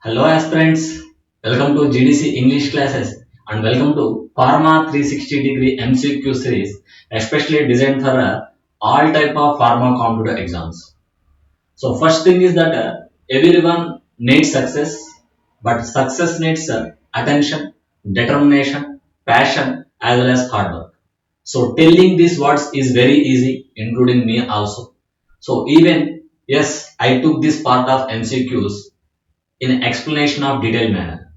Hello aspirants, welcome to GDC English classes and welcome to Pharma 360 degree MCQ series, especially designed for all type of pharma computer exams. So first thing is that everyone needs success, but success needs attention, determination, passion as well as hard work. So telling these words is very easy, including me also. So even yes, I took this part of MCQs in explanation of detailed manner.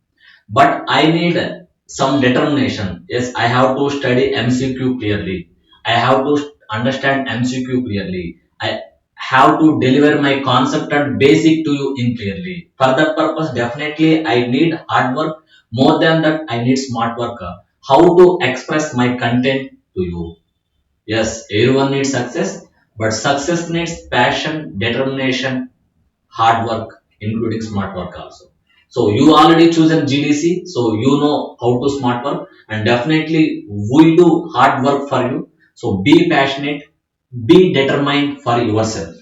But I need some determination. Yes, I have to study MCQ clearly. I have to understand MCQ clearly. I have to deliver my concept and basic to you in clearly. For that purpose, definitely I need hard work. More than that, I need smart work. How to express my content to you. Yes, everyone needs success, but success needs passion, determination, hard work, including smart work also. So you already chosen GDC, so you know how to smart work, and definitely we do hard work for you. So be passionate, be determined for yourself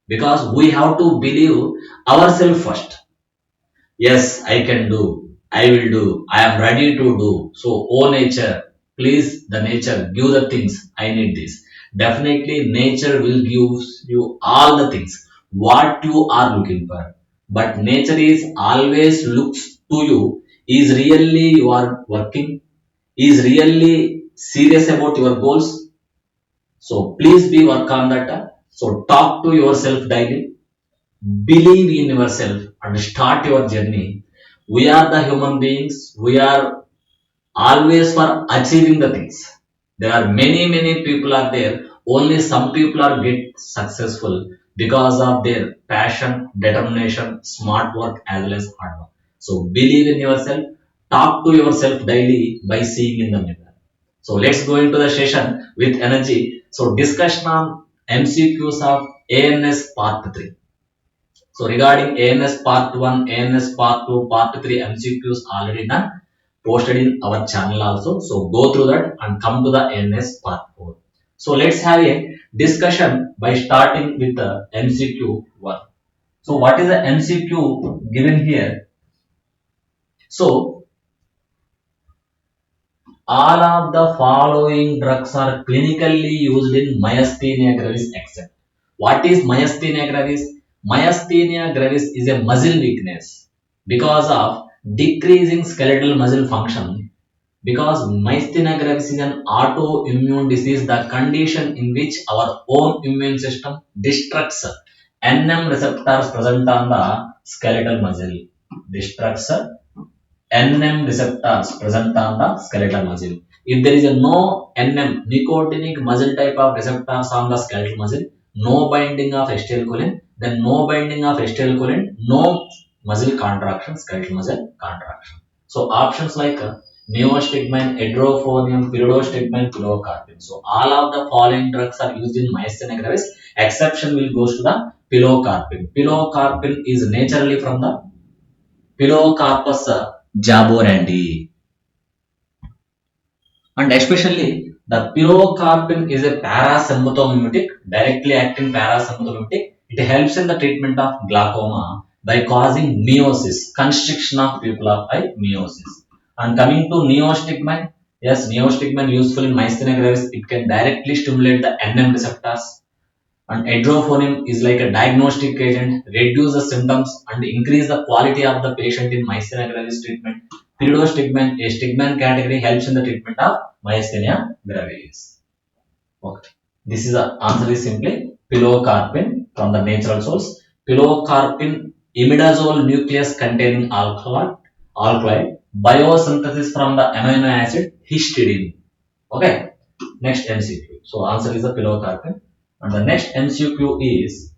because we have to believe ourselves first. Yes, I can do. I will do. I am ready to do. So, oh nature, please, the nature, give the things. I need this. Definitely, nature will give you all the things what you are looking for. But nature is always looks to you. Is really you are working? Is really serious about your goals? So please be work on that. So talk to yourself daily, believe in yourself and start your journey. We are the human beings. We are always for achieving the things. There are many people are there. Only some people are get successful because of their passion, determination, smart work as well as hard work. So believe in yourself. Talk to yourself daily by seeing in the mirror. So let's go into the session with energy. So discussion on MCQs of ANS part 3. So regarding ANS part 1, ANS part 2, part 3 MCQs already done, posted in our channel also. So go through that and come to the ANS part 4. So let's have a discussion by starting with the MCQ 1. So what is the MCQ given here? So all of the following drugs are clinically used in myasthenia gravis except. What is myasthenia gravis? Myasthenia gravis is a muscle weakness because of decreasing skeletal muscle function. Because myasthenia gravis is an autoimmune disease, the condition in which our own immune system destructs NM receptors present on the skeletal muscle. Destructs NM receptors present on the skeletal muscle. If there is a no NM, nicotinic muscle type of receptors on the skeletal muscle, no binding of acetylcholine, then no binding of acetylcholine, no muscle contraction, skeletal muscle contraction. So options like neostigmine, edrophonium, pyridostigmine, pilocarpine. So all of the following drugs are used in myasthenia gravis. Exception will goes to the pilocarpine. Pilocarpine is naturally from the Pilocarpus jaborandi, and especially the pilocarpine is a parasymptomimetic, directly acting parasymptomimetic. It helps in the treatment of glaucoma by causing meiosis, constriction of pupil of eye, meiosis. And coming to neostigmine, yes, neostigmine useful in myasthenia gravis. It can directly stimulate the NM receptors, and edrophonium is like a diagnostic agent, reduce the symptoms and increase the quality of the patient in myasthenia gravis treatment. Pyridostigmine, a stigmine category, helps in the treatment of myasthenia gravis. Okay. This is the answer is simply pilocarpine from the natural source. Pilocarpine imidazole nucleus containing alkaloid, biosynthesis from the amino acid histidine. Okay. Next MCQ. So answer is the pilocarpine. And the next MCQ is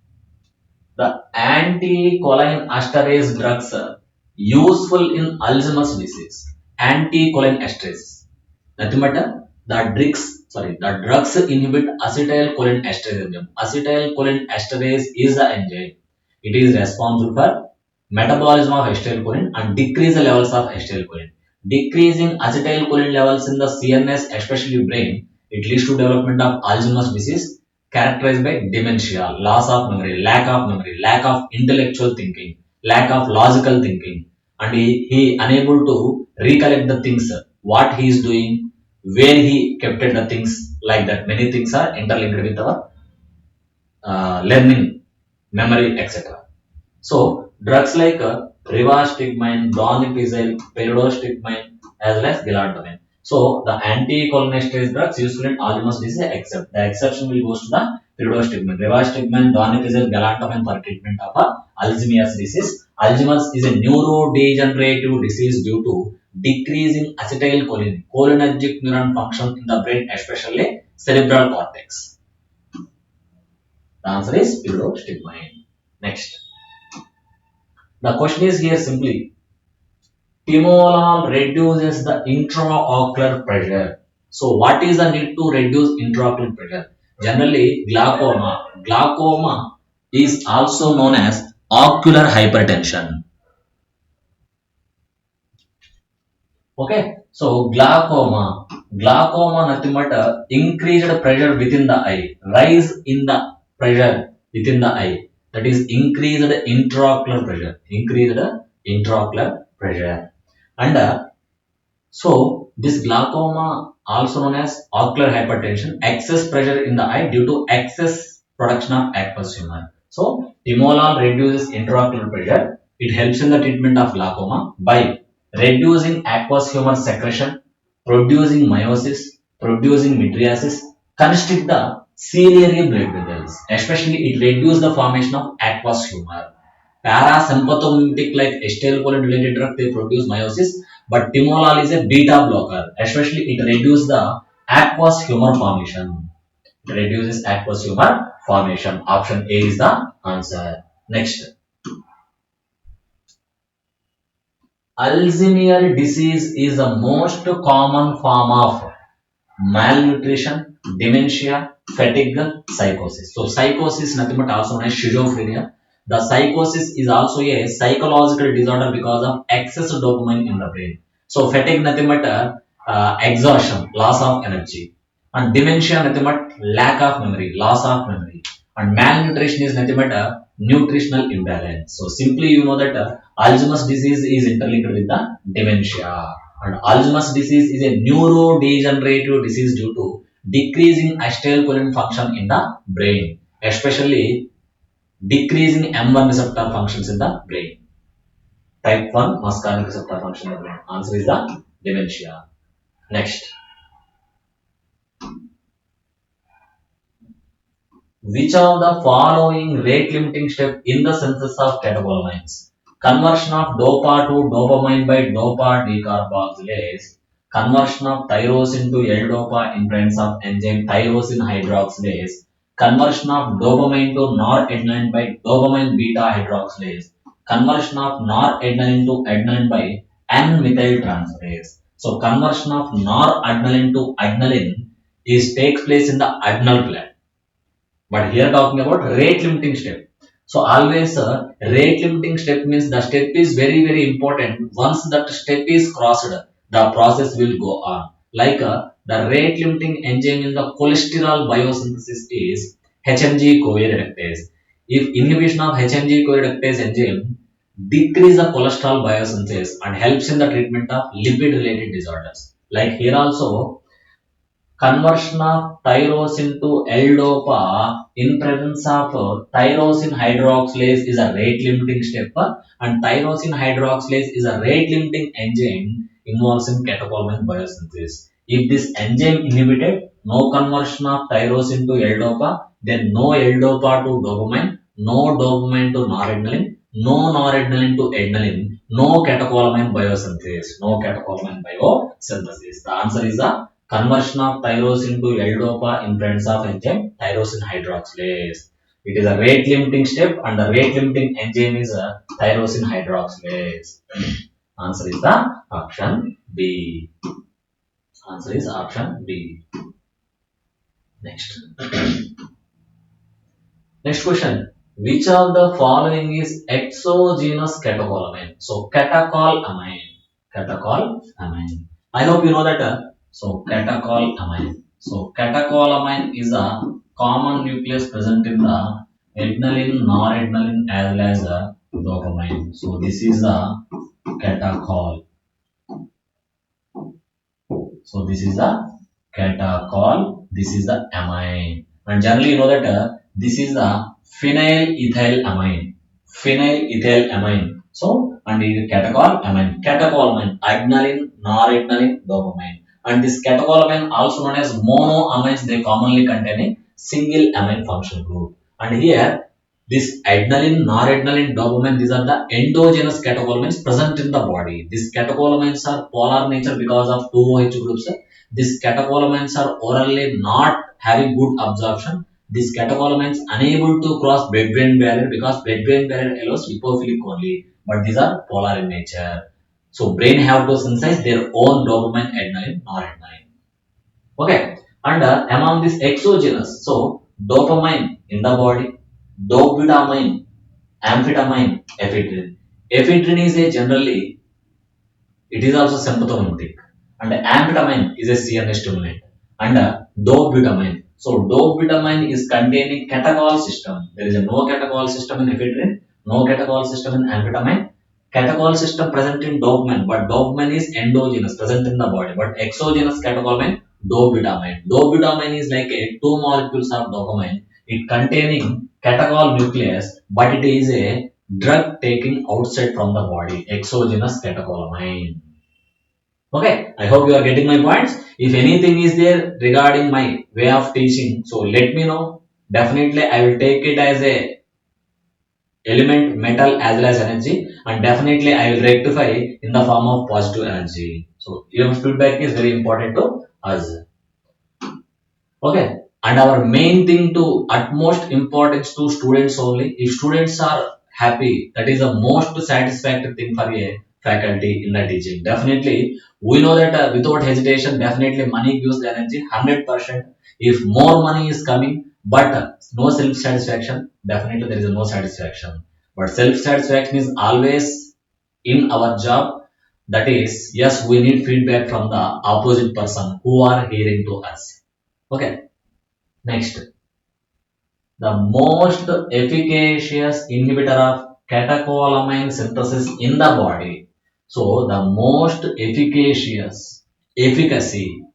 the anti-choline esterase drugs are useful in Alzheimer's disease. Anti-choline esterase. Nothing but the drugs inhibit acetylcholine esterase enzyme. Acetylcholine esterase is the enzyme. It is responsible for metabolism of acetylcholine and decrease the levels of acetylcholine. Decreasing acetylcholine levels in the CNS, especially brain, it leads to development of Alzheimer's disease characterized by dementia, loss of memory, lack of intellectual thinking, lack of logical thinking, and he unable to recollect the things, what he is doing, where he kept it, the things like that. Many things are interlinked with our learning, memory, etc. So drugs like rivastigmine, donepezil, peridostigmine, as well as galantamine. So the anticholinergic drugs used in Alzheimer's disease except the exception will goes to the peridostigmine, rivastigmine, donepezil, galantamine for treatment of Alzheimer's disease. Alzheimer's is a neurodegenerative disease due to decreasing acetylcholine, cholinergic neuron function in the brain, especially cerebral cortex. The answer is peridostigmine. Next. The question is here simply, timolol reduces the intraocular pressure. So what is the need to reduce intraocular pressure? Generally, glaucoma is also known as ocular hypertension. Okay, so glaucoma nothing but increased pressure within the eye, rise in the pressure within the eye. That is increased intraocular pressure. And so this glaucoma, also known as ocular hypertension, excess pressure in the eye due to excess production of aqueous humor. So timolol reduces intraocular pressure. It helps in the treatment of glaucoma by reducing aqueous humor secretion, producing meiosis, producing mydriasis, constrict the ciliary blood vessels. Especially it reduces the formation of aqueous humor. Parasympathetic like acetylcholine related drug they produce meiosis, but timolol is a beta blocker. Especially it reduces the aqueous humor formation. It reduces aqueous humor formation. Option A is the answer. Next. Alzheimer's disease is the most common form of malnutrition, dementia, fatigue, psychosis. So psychosis nothing but also known as schizophrenia. The psychosis is also a psychological disorder because of excess dopamine in the brain. So fatigue nothing but exhaustion, loss of energy. And dementia nothing but lack of memory, loss of memory. And malnutrition is nothing but nutritional imbalance. So simply you know that Alzheimer's disease is interlinked with the dementia. And Alzheimer's disease is a neurodegenerative disease due to decreasing acetylcholine function in the brain, especially decreasing M1 receptor functions in the brain. Type 1 muscarinic receptor function in the brain. Answer is the dementia. Next. Which of the following rate limiting step in the synthesis of catecholamines? Conversion of dopa to dopamine by dopa decarboxylase, conversion of tyrosine to L-dopa in presence of enzyme tyrosine hydroxylase, conversion of dopamine to noradrenaline by dopamine beta hydroxylase, conversion of noradrenaline to adrenaline by N-methyltransferase. So conversion of noradrenaline to adrenaline takes place in the adrenal gland. But here talking about rate limiting step. So always rate limiting step means the step is very important. Once that step is crossed, the process will go on. Like the rate limiting enzyme in the cholesterol biosynthesis is HMG-CoA reductase. If inhibition of HMG-CoA reductase enzyme decrease the cholesterol biosynthesis and helps in the treatment of lipid related disorders. Like here also conversion of tyrosine to L-dopa in presence of tyrosine hydroxylase is a rate limiting step, and tyrosine hydroxylase is a rate limiting enzyme involves in catecholamine biosynthesis. If this enzyme inhibited, no conversion of tyrosine to L-dopa, then no L-dopa to dopamine, no dopamine to noradrenaline, no noradrenaline to adrenaline, no catecholamine biosynthesis. The answer is the conversion of tyrosine to L-dopa in presence of enzyme tyrosine hydroxylase. It is a rate limiting step and the rate limiting enzyme is a tyrosine hydroxylase. Answer is the option B. Answer is option B. Next. Next question. Which of the following is exogenous catecholamine? So catecholamine. I hope you know that. So catecholamine. So catecholamine is a common nucleus present in the adrenaline, noradrenaline as well as dopamine. So this is the catechol. So this is the catechol. This is the amine. And generally you know that this is the phenylethylamine. Phenylethylamine. So and the catechol amine. Catecholamine, agnaline, noradrenaline, dopamine. And this catecholamine also known as monoamines. They commonly contain a single amine functional group. And here this adrenaline, noradrenaline, dopamine, these are the endogenous catecholamines present in the body. These catecholamines are polar nature because of two OH groups. These catecholamines are orally not having good absorption. These catecholamines unable to cross blood-brain barrier because blood-brain barrier allows lipophilic only. But these are polar in nature. So brain have to synthesize their own dopamine, adrenaline, noradrenaline. Okay, and among this exogenous, so dopamine in the body, dopamine, amphetamine, ephedrine. Ephedrine is a generally, it is also symptomatic, and amphetamine is a CNS stimulant, and dopamine. So dopamine is containing catechol system. There is a no catechol system in ephedrine, no catechol system in amphetamine. Catechol system present in dopamine, but dopamine is endogenous, present in the body, but exogenous catecholamine, dopamine. Dopamine is like a two molecules of dopamine. It containing catechol nucleus, but it is a drug taking outside from the body, exogenous catecholamine. Okay, I hope you are getting my points. If anything is there regarding my way of teaching, so let me know. Definitely, I will take it as a element, metal as well as energy, and definitely I will rectify in the form of positive energy. So your feedback is very important to us. Okay, and our main thing to utmost importance to students only. If students are happy, that is the most satisfactory thing for a faculty in the teaching. Definitely, we know that without hesitation, definitely money gives the energy 100%. If more money is coming, but no self satisfaction, definitely there is no satisfaction. But self satisfaction is always in our job. That is, yes, we need feedback from the opposite person who are hearing to us. Okay. Next, the most efficacious inhibitor of catecholamine synthesis in the body. So, the most efficacy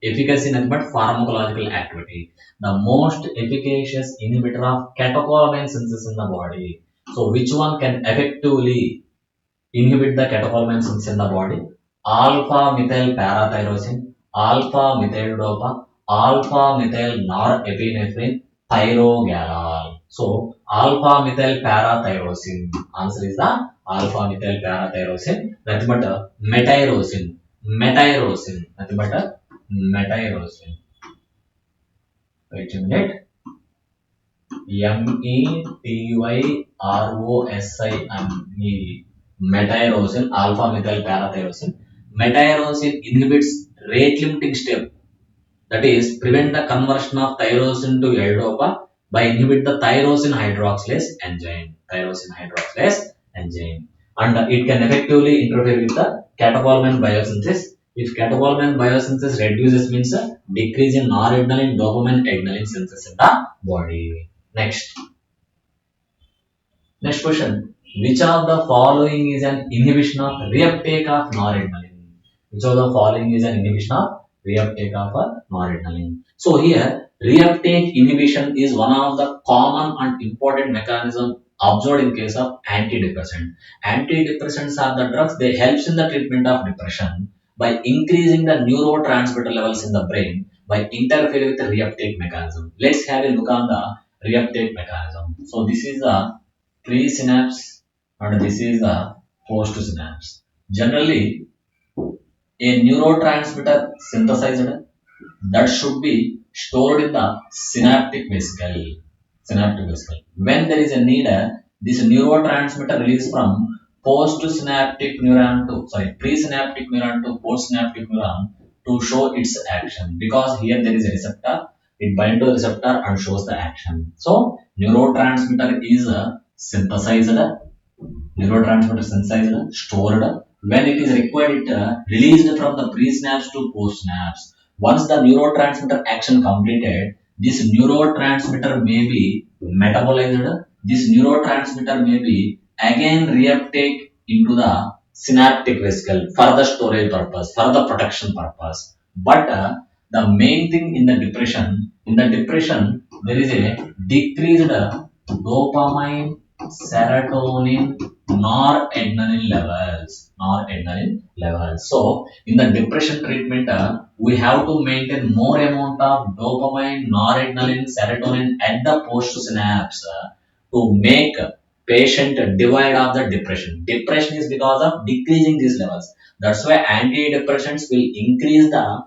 nothing but pharmacological activity. The most efficacious inhibitor of catecholamine synthesis in the body. So, which one can effectively inhibit the catecholamine synthesis in the body? Alpha methyl parathyrosin, alpha methyl dopa, alpha methyl norepinephrine, thyrogalol. So, alpha methyl parathyrosin. Answer is the alpha methyl parathyrosin. Nothing but metyrosine. Metyrosine. Nothing but metyrosine. Wait a minute. metyrosine. Metyrosine, alpha methyl parathyrosin. Metyrosine inhibits rate limiting step, that is prevent the conversion of tyrosine to L-dopa by inhibit the tyrosine hydroxylase enzyme. Tyrosine hydroxylase enzyme, and it can effectively interfere with the catecholamine biosynthesis. If catecholamine biosynthesis reduces means decrease in noradrenaline, dopamine, adrenaline synthesis in the body. Next question. Which of the following is an inhibition of reuptake of noradrenaline? Which of the following is an inhibition of reuptake of noradrenaline? So here, reuptake inhibition is one of the common and important mechanism observed in case of antidepressant. Antidepressants are the drugs, they helps in the treatment of depression by increasing the neurotransmitter levels in the brain by interfering with the reuptake mechanism. Let's have a look on the reuptake mechanism. So this is the pre-synapse and this is the post-synapse. Generally, a neurotransmitter synthesized that should be stored in the synaptic vesicle. Synaptic vesicle. When there is a need, this neurotransmitter released from presynaptic neuron to postsynaptic neuron to show its action. Because here there is a receptor, it binds to the receptor and shows the action. So neurotransmitter is synthesized, stored. When it is required, it released from the pre-synapse to post-synapse. Once the neurotransmitter action completed, this neurotransmitter may be metabolized, this neurotransmitter may be again reuptake into the synaptic vesicle for the storage purpose, for the protection purpose. But the main thing in the depression, there is a decreased dopamine, serotonin, noradrenaline levels. So in the depression treatment, we have to maintain more amount of dopamine, noradrenaline, serotonin at the post synapse to make patient divide of the depression. Depression is because of decreasing these levels. That's why antidepressants will increase the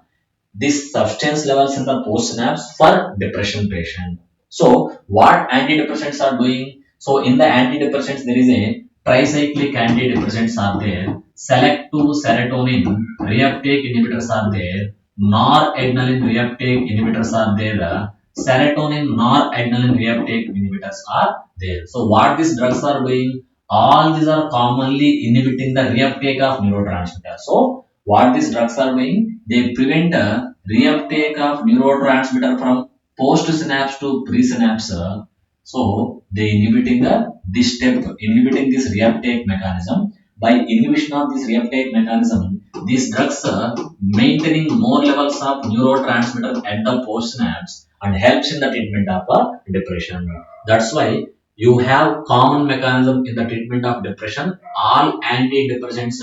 these substance levels in the post synapse for depression patient. So what antidepressants are doing? So in the antidepressants there is a tricyclic antidepressants are there, selective serotonin reuptake inhibitors are there, noradrenaline reuptake inhibitors are there, serotonin noradrenaline reuptake inhibitors are there. So what these drugs are doing? All these are commonly inhibiting the reuptake of neurotransmitter. So what these drugs are doing? They prevent reuptake of neurotransmitter from post synapse to pre-synapse. So they inhibiting this step, inhibiting this reuptake mechanism. By inhibition of this reuptake mechanism, these drugs maintaining more levels of neurotransmitter at the post synapse and helps in the treatment of depression. That's why you have common mechanism in the treatment of depression. All antidepressants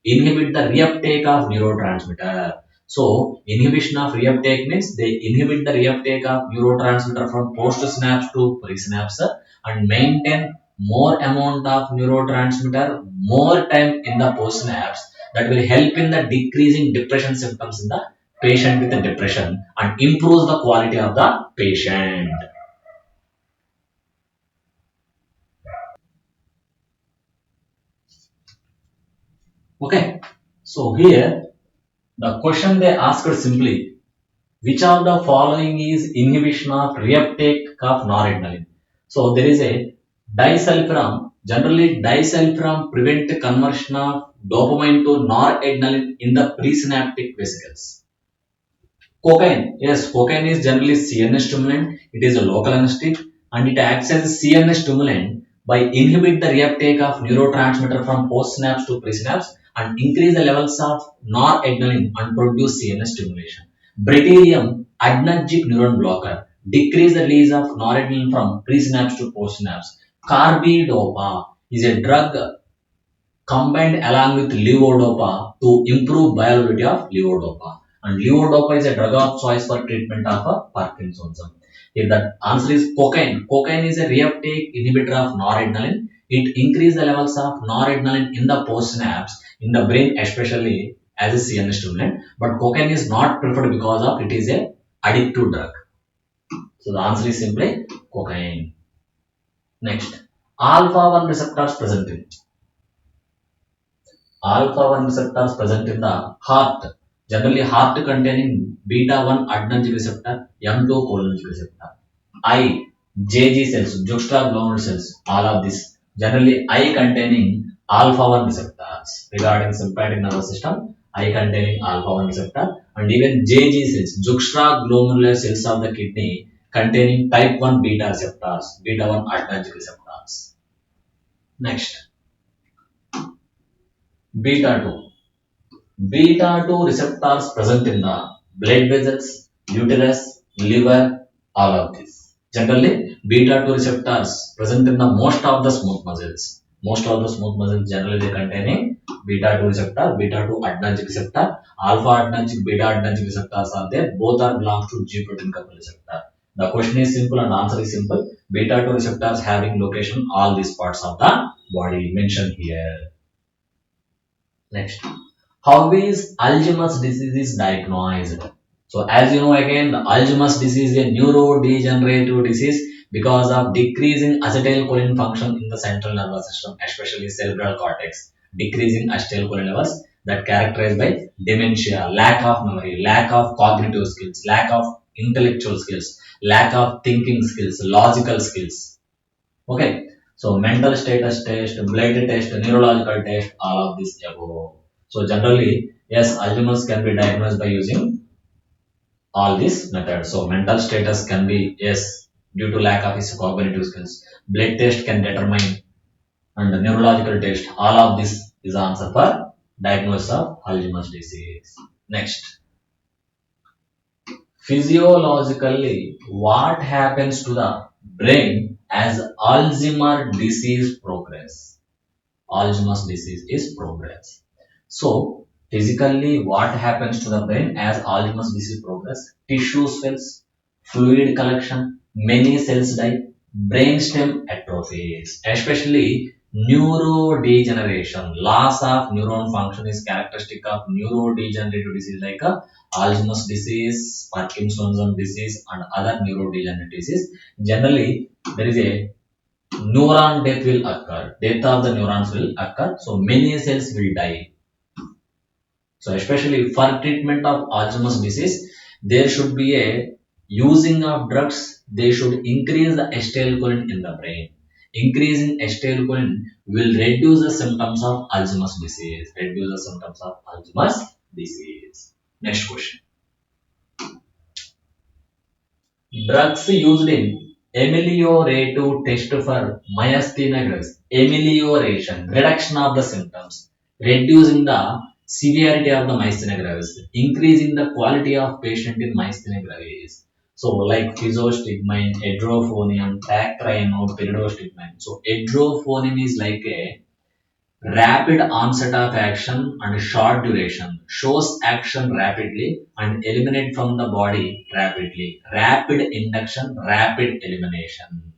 inhibit the reuptake of neurotransmitter. So inhibition of reuptake means they inhibit the reuptake of neurotransmitter from post synapse to presynapse and maintain more amount of neurotransmitter more time in the post synapse, that will help in the decreasing depression symptoms in the patient with the depression and improves the quality of the patient. Okay, so here the question they asked simply, which of the following is inhibition of reuptake of noradrenaline? So there is a disulfiram. Generally, disulfiram prevent conversion of dopamine to noradrenaline in the presynaptic vesicles. Cocaine, yes, cocaine is generally CNS stimulant. It is a local anesthetic and it acts as a CNS stimulant by inhibit the reuptake of neurotransmitter from postsynapse to presynapse and increase the levels of noradrenaline and produce CNS stimulation. Brachydium, adrenergic neuron blocker, decrease the release of noradrenaline from presynapse to postsynapse. Carbidopa is a drug combined along with levodopa to improve bioavailability of levodopa. And levodopa is a drug of choice for treatment of Parkinsonism. If the answer is cocaine, cocaine is a reuptake inhibitor of noradrenaline. It increases the levels of noradrenaline in the postsynapse, in the brain especially as a CNS stimulant. But cocaine is not preferred because of it is a addictive drug. So the answer is simply cocaine. Next, alpha 1 receptors present in alpha 1 receptors present in the heart. Generally, heart containing beta 1 adrenergic receptor, M2 cholinergic receptor. Eye, JG cells, juxtaglomerular cells, all of this. Generally, eye containing alpha 1 receptors. Regarding sympathetic nervous system, eye containing alpha 1 receptor, and even JG cells, juxtaglomerular cells of the kidney containing type 1 beta receptors, beta 1 adrenergic receptors. Next, beta 2. Beta 2 receptors present in the blood vessels, uterus, liver, all of this. Generally, beta 2 receptors present in the most of the smooth muscles. Most of the smooth muscles generally they containing beta 2 receptor, beta 2 adrenergic receptor, alpha adrenergic, beta adrenergic receptors are there. Both are belongs to G protein coupled receptor. The question is simple and answer is simple. Beta 2 receptors having location all these parts of the body mentioned here. Next. How is Alzheimer's disease is diagnosed? So as you know again, the Alzheimer's disease is a neurodegenerative disease because of decreasing acetylcholine function in the central nervous system, especially cerebral cortex. Decreasing acetylcholine levels that characterized by dementia, lack of memory, lack of cognitive skills, lack of intellectual skills, lack of thinking skills, logical skills. Okay, so mental status test, blood test, neurological test, all of this above. So generally, yes, Alzheimer's can be diagnosed by using all these methods. So mental status can be yes due to lack of his cognitive skills. Blood test can determine and the neurological test. All of this is answer for diagnosis of Alzheimer's disease. Next, physiologically, what happens to the brain as Alzheimer's disease progress? Alzheimer's disease is progress. So, physically, what happens to the brain as Alzheimer's disease progress? Tissue swells, fluid collection, many cells die, brainstem atrophies, especially neurodegeneration. Loss of neuron function is characteristic of neurodegenerative disease like Alzheimer's disease, Parkinson's disease, and other neurodegenerative disease. Generally, there is a neuron death will occur. Death of the neurons will occur. So many cells will die. So especially for treatment of Alzheimer's disease, there should be a using of drugs. They should increase the acetylcholine in the brain. Increasing acetylcholine will reduce the symptoms of Alzheimer's disease. Reduce the symptoms of Alzheimer's disease. Next question. Drugs used in ameliorative test for myasthenia gravis. Amelioration, reduction of the symptoms, reducing the severity of the myasthenia gravis, increasing the quality of patient in myasthenia gravis. So like physostigmine, edrophonium, tacrino, pyridostigmine. So edrophonium is like a rapid onset of action and short duration, shows action rapidly and eliminate from the body rapidly. Rapid induction, rapid elimination.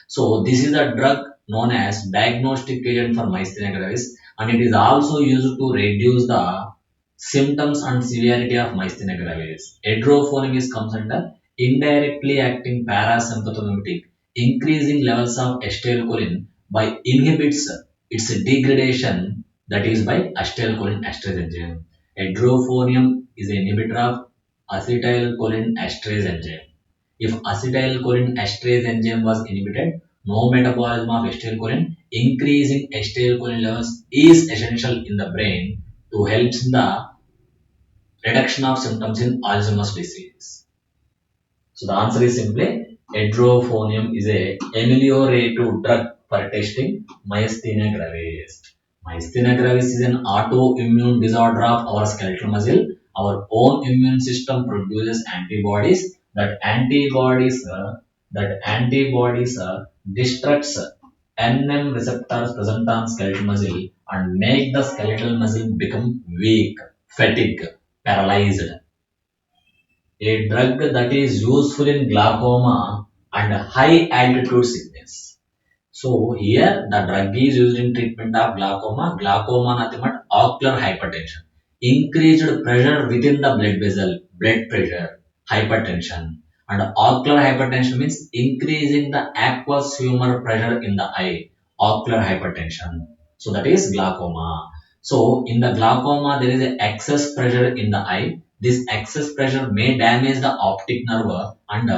So this is a drug known as diagnostic agent for myasthenia gravis, and it is also used to reduce the symptoms and severity of myasthenia gravis. Edrophonium is comes under indirectly acting parasympathetic, increasing levels of acetylcholine by inhibits its degradation, that is by acetylcholine esterase enzyme. Edrophonium is an inhibitor of acetylcholine esterase enzyme. If acetylcholine esterase enzyme was inhibited, no metabolism of acetylcholine, increasing acetylcholine levels is essential in the brain to help in the reduction of symptoms in Alzheimer's disease. So the answer is simply edrophonium is a ameliorative drug for testing myasthenia gravis. Myasthenia gravis is an autoimmune disorder of our skeletal muscle. Our own immune system produces antibodies. That antibodies destructs NM receptors present on skeletal muscle and make the skeletal muscle become weak, fatigue, paralyzed. A drug that is useful in glaucoma and high altitude sickness. So here the drug is used in treatment of glaucoma. Glaucoma nothing but ocular hypertension. Increased pressure within the blood vessel, blood pressure, hypertension. And ocular hypertension means increasing the aqueous humor pressure in the eye, ocular hypertension. So that is glaucoma. So in the glaucoma there is a excess pressure in the eye. This excess pressure may damage the optic nerve and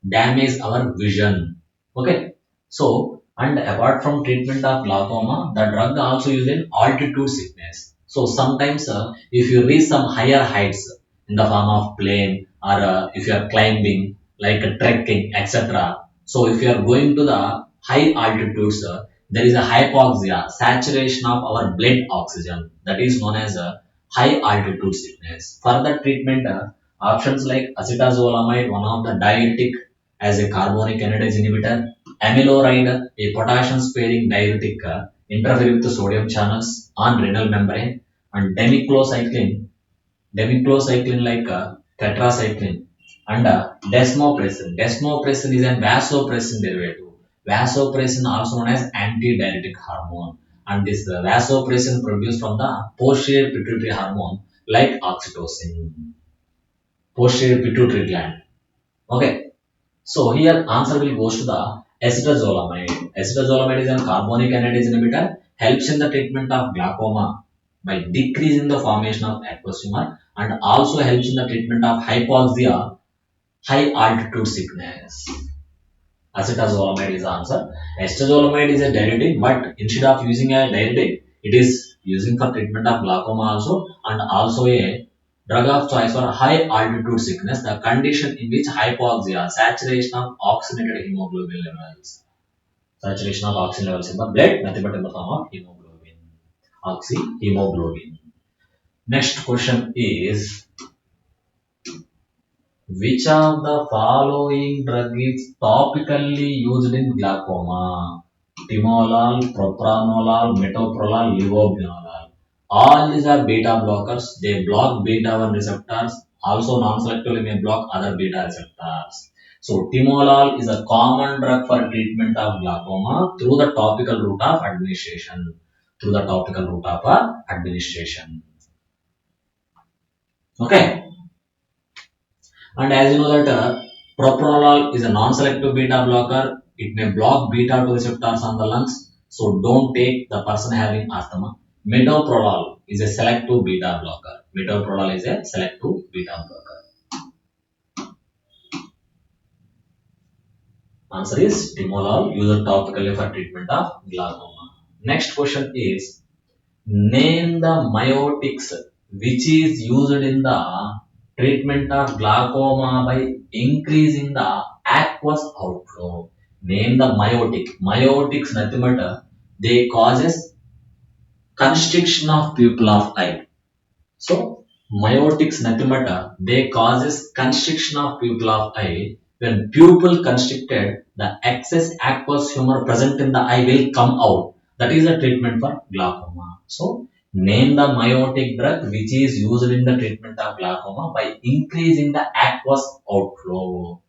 damage our vision. Okay. So and apart from treatment of glaucoma, the drug also used in altitude sickness. So sometimes if you reach some higher heights in the form of plane or if you are climbing like trekking, etc. So if you are going to the high altitudes, there is a hypoxia, saturation of our blood oxygen, that is known as high altitude sickness. For the treatment, options like acetazolamide, one of the diuretic as a carbonic anhydrase inhibitor, amiloride, a potassium sparing diuretic, interfere with the sodium channels on renal membrane, and demiclocycline like tetracycline, and desmopressin. Desmopressin is a vasopressin derivative. Vasopressin also known as antidiuretic hormone, and this vasopressin produced from the posterior pituitary hormone like oxytocin, posterior pituitary gland. Okay, so here answer will goes to the acetazolamide. Acetazolamide is a carbonic anhydrase inhibitor, helps in the treatment of glaucoma by decreasing the formation of aqueous humor and also helps in the treatment of hypoxia, high altitude sickness. Acetazolamide is the answer. Acetazolamide is a diuretic, but instead of using a diuretic, it is using for treatment of glaucoma also and also a drug of choice for high altitude sickness, the condition in which hypoxia, saturation of oxygenated hemoglobin levels. Saturation of oxygen levels in the blood, nothing but in the form of hemoglobin. Oxyhemoglobin. Next question is, which of the following drug is topically used in glaucoma? Timolol, propranolol, metoprolol, levobinolol. All these are beta blockers. They block beta 1 receptors. Also, non-selectively may block other beta receptors. So, timolol is a common drug for treatment of glaucoma through the topical route of administration. Through the topical route of administration. Okay. And as you know that propranolol is a non-selective beta blocker. It may block beta 2 receptors on the lungs. So don't take the person having asthma. Metoprolol is a selective beta blocker. Metoprolol is a selective beta blocker. Answer is timolol used topically for treatment of glaucoma. Next question is, name the myotics which is used in the treatment of glaucoma by increasing the aqueous outflow. Name the myotic. Myotics nothing but they causes constriction of pupil of eye. So myotics nothing but they causes constriction of pupil of eye. When pupil constricted, the excess aqueous humor present in the eye will come out. That is the treatment for glaucoma. So name the myotic drug which is used in the treatment of glaucoma by increasing the aqueous outflow.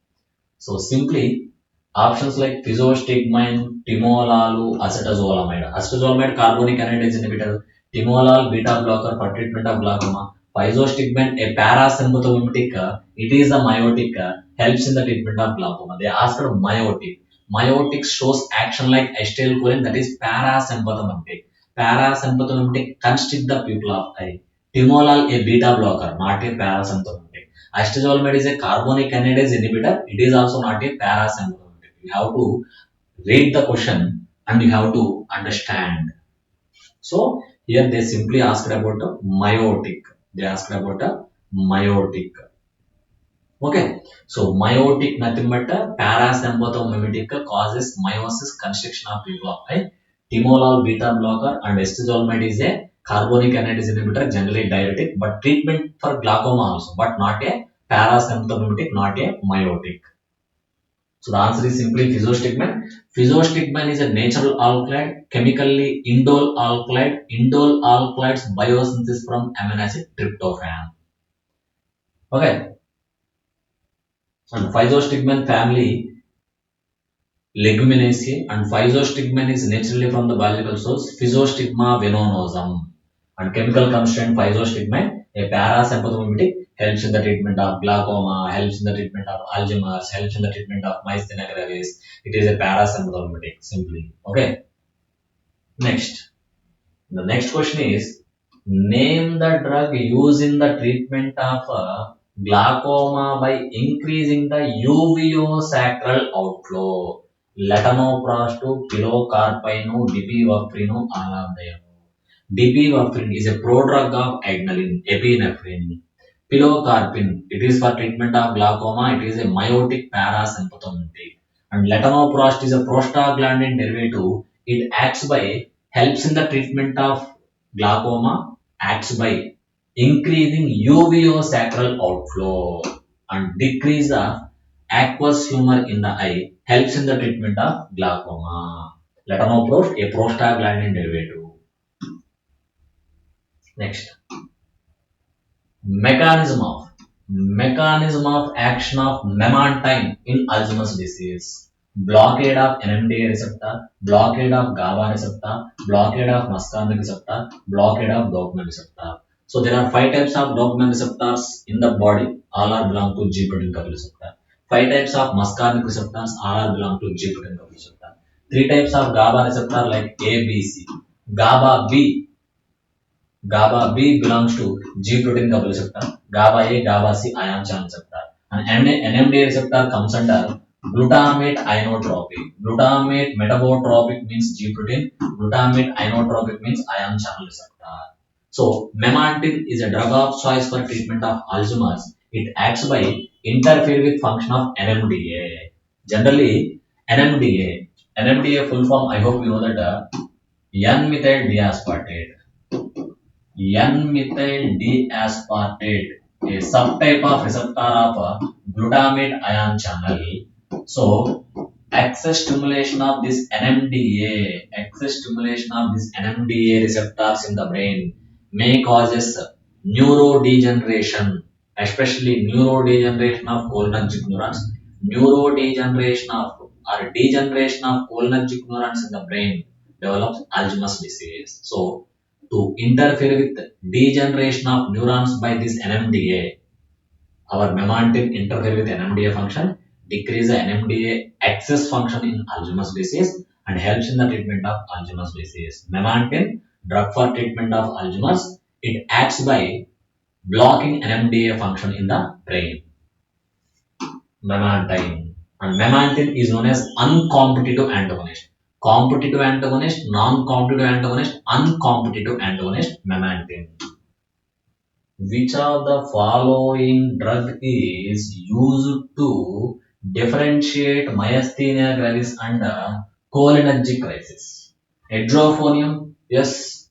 So simply options like physostigmine, timolol, acetazolamide. Acetazolamide carbonic anhydrase inhibitor, timolol beta blocker for treatment of glaucoma. Physostigmine a parasympathomimic, it is a myotic, helps in the treatment of glaucoma. They asked for myotic. Myotic shows action like acetylcholine, that is parasympathomimic. Parasympathomimic constrict the pupil of eye. Timolol a beta blocker, not a parasympathomimic. Acetazolamide is a carbonic anhydrase inhibitor. It is also not a parasympathetic. You have to read the question and you have to understand. So here they simply asked about a myotic. They asked about a myotic. Okay. So myotic nothing but a parasympathomimetic causes meiosis, constriction of pupil of eye. Timolol beta blocker and acetazolamide is a carbonic anhydrase inhibitor, generally diuretic, but treatment for glaucoma also, but not a parasymptomatic, not a myotic. So the answer is simply physostigmine. Physostigmine is a natural alkaloid, chemically indole alkaloid. Indole alkaloids biosynthesis from amino acid tryptophan. Okay. And physostigmine family Leguminosae, and physostigmine is naturally from the biological source Physostigma venenosum. And chemical constraint physostigmine, a parasympathomimetic, helps in the treatment of glaucoma, helps in the treatment of Alzheimer's, helps in the treatment of myasthenia gravis. It is a parasympathomimetic simply. Okay. Next. The next question is, name the drug used in the treatment of glaucoma by increasing the uveosacral outflow. Latanoprost, pilocarpine, dipivafrin, all of them. Dipivafrin is a prodrug of epinephrine. Pilocarpine, it is for treatment of glaucoma. It is a myotic parasympathomimetic. And latanoprost is a prostaglandin derivative. It helps in the treatment of glaucoma, acts by increasing uveosacral outflow and decrease the aqueous humor in the eye, helps in the treatment of glaucoma. Latanoprost, a prostaglandin derivative. Next, mechanism of action of memantine in Alzheimer's disease. Blockade of NMDA receptor, blockade of GABA receptor, blockade of muscarinic receptor, blockade of dopamine receptor. So there are 5 types of dopamine receptors in the body, all are belong to G protein coupled receptor. 5 types of muscarinic receptors, all are belong to G protein coupled receptor. 3 types of GABA receptor like A, B, C. GABA B belongs to G protein coupled receptor, GABA A, GABA C ion channel receptor. And NMDA receptor comes under glutamate inotropic. Glutamate metabotropic means G protein, glutamate inotropic means ion channel receptor. So memantine is a drug of choice for treatment of Alzheimer's. It acts by interfere with function of NMDA. Generally, NMDA NMDA full form, I hope you know that N-methyl D-aspartate. N-methyl D-aspartate, a subtype of receptor of glutamate ion channel. So, excess stimulation of this NMDA receptors in the brain may causes neurodegeneration, especially neurodegeneration of cholinergic neurons, neurodegeneration of or degeneration of cholinergic neurons in the brain develops Alzheimer's disease. So, to interfere with degeneration of neurons by this NMDA, our memantine interfere with NMDA function, decrease the NMDA excess function in Alzheimer's disease, and helps in the treatment of Alzheimer's disease. Memantine, drug for treatment of Alzheimer's, it acts by blocking NMDA function in the brain. Memantine. And memantine is known as uncompetitive antagonist. Competitive antagonist, non-competitive antagonist, uncompetitive antagonist, memantine. Which of the following drug is used to differentiate myasthenia gravis and cholinergic crisis? Hydrophonium, yes.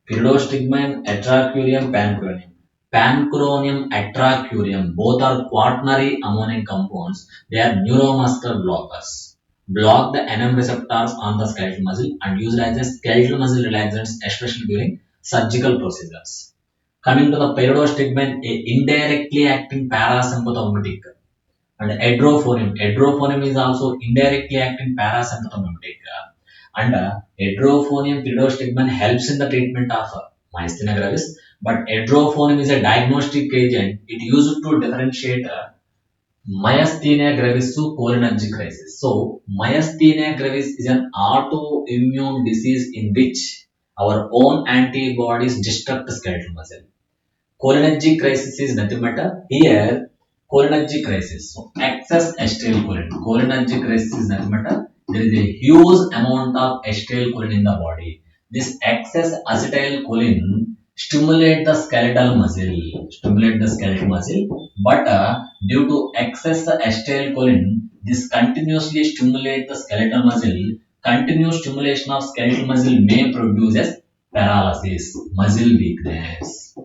Pyridostigmine, atracurium, pancuronium. Pancuronium, atracurium, both are quaternary ammonium compounds. They are neuromuscular blockers. Block the NM receptors on the skeletal muscle and used as a skeletal muscle relaxants, especially during surgical procedures. Coming to the pyridostigmine, a indirectly acting parasympathetic, and hydrophonium. Hydrophonium is also indirectly acting parasympathetic. And hydrophonium pyridostigmine helps in the treatment of myasthenia gravis, but hydrophonium is a diagnostic agent. It used to differentiate myasthenia gravis to cholinergic crisis. So, myasthenia gravis is an autoimmune disease in which our own antibodies destruct skeletal muscle. Cholinergic crisis is nothing but here cholinergic crisis. So excess acetylcholine. Cholinergic crisis is nothing but there is a huge amount of acetylcholine in the body. This excess acetylcholine stimulate the skeletal muscle, but due to excess acetylcholine, this continuously stimulate the skeletal muscle. Continuous stimulation of skeletal muscle may produce as paralysis, muscle weakness.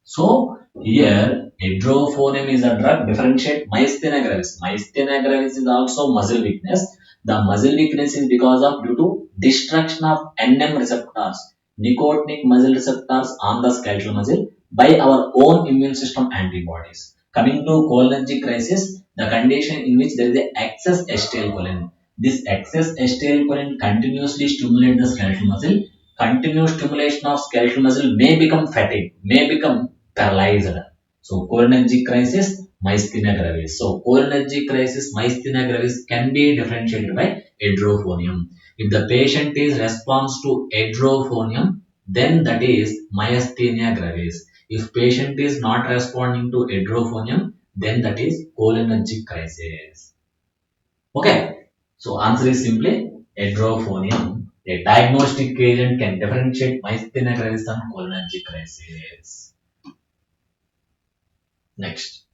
So here hydrophonium is a drug differentiate myasthenia gravis. Myasthenia gravis is also muscle weakness. The muscle weakness is because of due to destruction of NM receptors, nicotinic muscle receptors on the skeletal muscle by our own immune system antibodies. Coming to cholinergic crisis, the condition in which there is a excess acetylcholine. This excess acetylcholine continuously stimulates the skeletal muscle. Continuous stimulation of skeletal muscle may become fatigue, may become paralyzed. So cholinergic crisis, myasthenia gravis. So cholinergic crisis, myasthenia gravis can be differentiated by hydrophonium. If the patient is response to hydrophonium, then that is myasthenia gravis. If patient is not responding to hydrophonium, then that is cholinergic crisis. Okay. So answer is simply hydrophonium. A diagnostic agent can differentiate myasthenia gravis and cholinergic crisis. Next,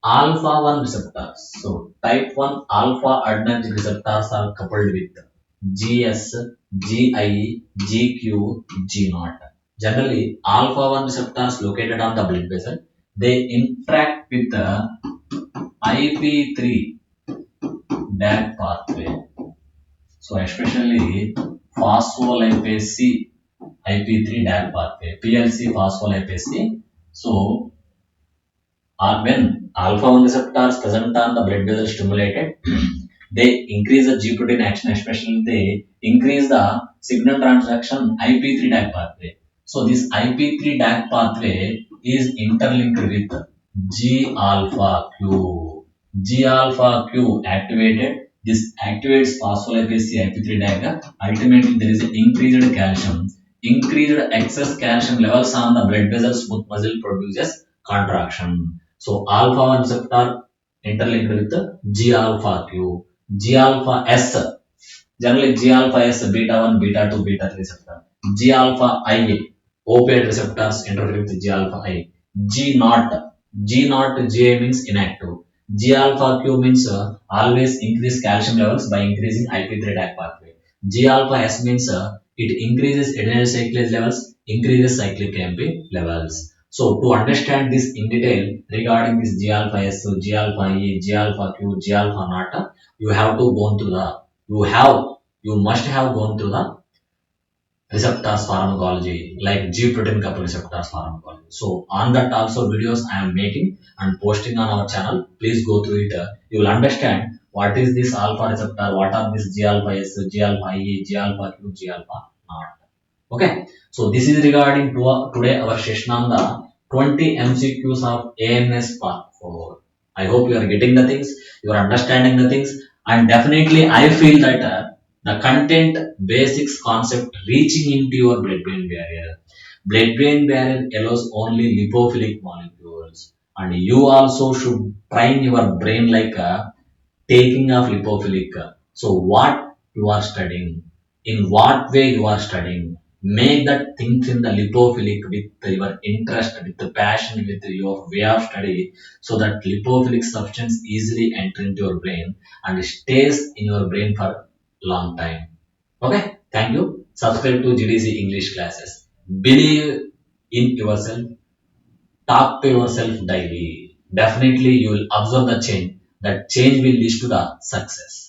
alpha 1 receptors. So, type 1 alpha adrenergic receptors are coupled with GS, GI, GQ, G0. Generally, alpha 1 receptors located on the blood vessel, they interact with the IP3 DAG pathway. So, especially phospholipase C IP3 DAG pathway, PLC phospholipase C. So, when alpha 1 receptors present on the blood vessel stimulated, they increase the G protein action, especially they increase the signal transduction IP3 DAG pathway. So this IP3 DAG pathway is interlinked with G alpha Q. G alpha Q activated. This activates phospholipase IP3 DAG. Ultimately, there is increased calcium. Increased excess calcium levels on the blood vessel smooth muscle produces contraction. So alpha 1 receptor interlinked with G alpha Q. G alpha S, generally G alpha S, beta 1, beta 2, beta 3 receptor. G alpha I, opiate receptors interfere with G alpha I. G naught, G naught GA means inactive. G alpha Q means always increase calcium levels by increasing IP3 DAC pathway. G alpha S means it increases adenyl cyclase levels, increases cyclic AMP levels. So to understand this in detail regarding this G alpha S, G alpha E, G alpha Q, G alpha naught, you have to go through the you must have gone through the receptors pharmacology like G protein couple receptors pharmacology. So on that also videos I am making and posting on our channel. Please go through it. You will understand what is this alpha receptor, what are this G alpha S, G alpha E, G alpha Q, G alpha naught. Okay. So this is regarding to today our session on the 20 MCQs of AMS part 4. I hope you are getting the things, you are understanding the things, and definitely I feel that the content basics concept reaching into your blood-brain barrier. Blood-brain barrier allows only lipophilic molecules, and you also should train your brain like taking of lipophilic. So what you are studying, in what way you are studying, make that things in the lipophilic with your interest, with the passion, with your way of study, so that lipophilic substance easily enter into your brain and stays in your brain for long time. Okay, thank you. Subscribe to GDC English classes. Believe in yourself. Talk to yourself daily. Definitely, you will observe the change. That change will lead to the success.